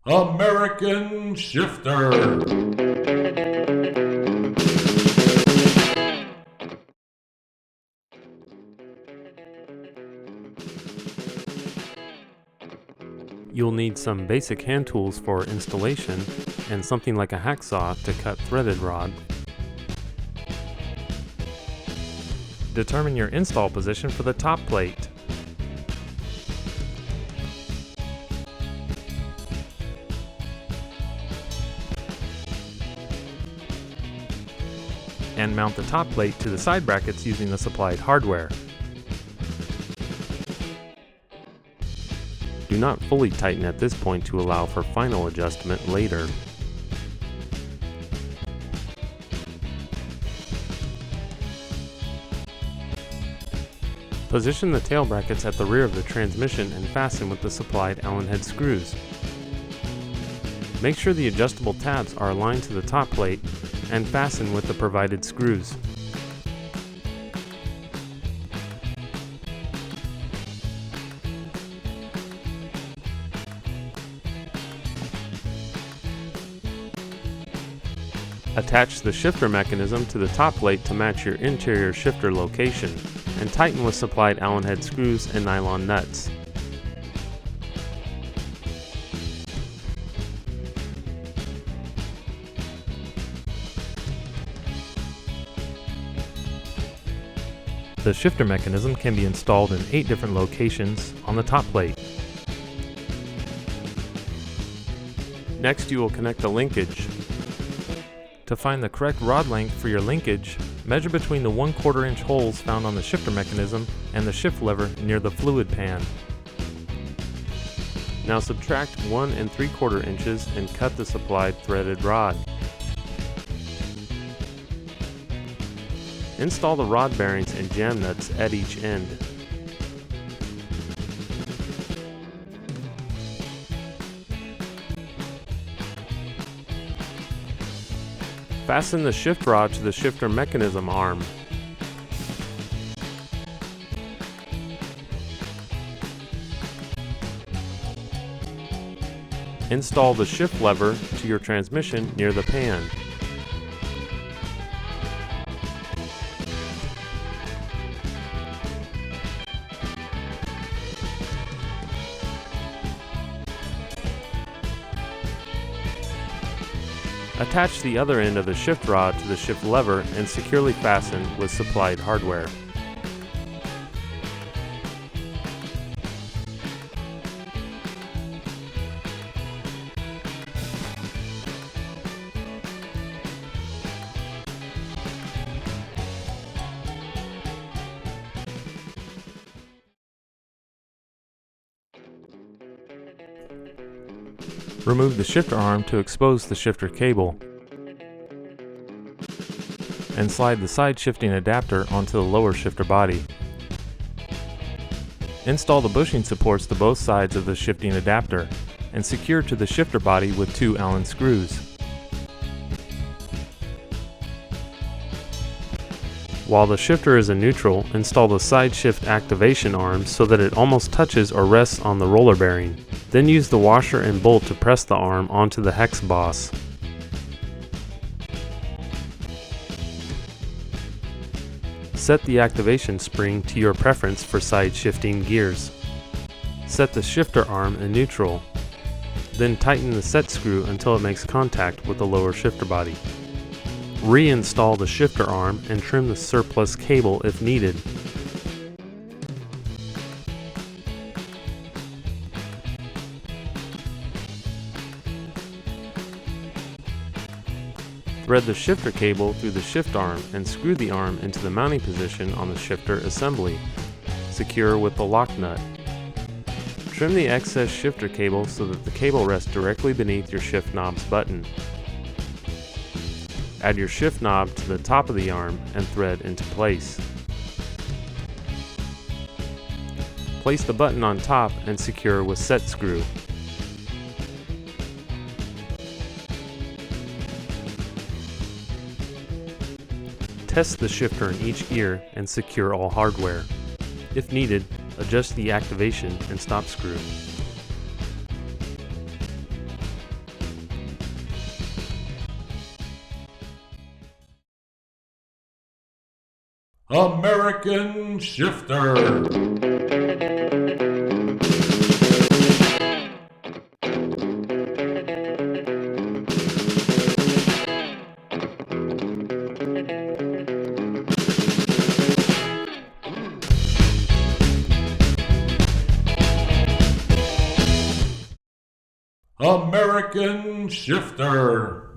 American Shifter. You'll need some basic hand tools for installation and something like a hacksaw to cut threaded rod. Determine your install position for the top plate. And mount the top plate to the side brackets using the supplied hardware. Do not fully tighten at this point to allow for final adjustment later. Position the tail brackets at the rear of the transmission and fasten with the supplied Allen head screws. Make sure the adjustable tabs are aligned to the top plate and fasten with the provided screws. Attach the shifter mechanism to the top plate to match your interior shifter location, and tighten with supplied Allen head screws and nylon nuts. The shifter mechanism can be installed in 8 different locations on the top plate. Next, you will connect the linkage. To find the correct rod length for your linkage, measure between the 1/4 inch holes found on the shifter mechanism and the shift lever near the fluid pan. Now subtract 1 3/4 inches and cut the supplied threaded rod. Install the rod bearings and jam nuts at each end. Fasten the shift rod to the shifter mechanism arm. Install the shift lever to your transmission near the pan. Attach the other end of the shift rod to the shift lever and securely fasten with supplied hardware. Remove the shifter arm to expose the shifter cable, and slide the side shifting adapter onto the lower shifter body. Install the bushing supports to both sides of the shifting adapter, and secure to the shifter body with 2 Allen screws. While the shifter is in neutral, install the side shift activation arm so that it almost touches or rests on the roller bearing. Then use the washer and bolt to press the arm onto the hex boss. Set the activation spring to your preference for side shifting gears. Set the shifter arm in neutral. Then tighten the set screw until it makes contact with the lower shifter body. Reinstall the shifter arm and trim the surplus cable if needed. Thread the shifter cable through the shift arm and screw the arm into the mounting position on the shifter assembly. Secure with the lock nut. Trim the excess shifter cable so that the cable rests directly beneath your shift knob's button. Add your shift knob to the top of the arm and thread into place. Place the button on top and secure with set screw. Test the shifter in each gear and secure all hardware. If needed, adjust the activation and stop screw. American Shifter. American Shifter.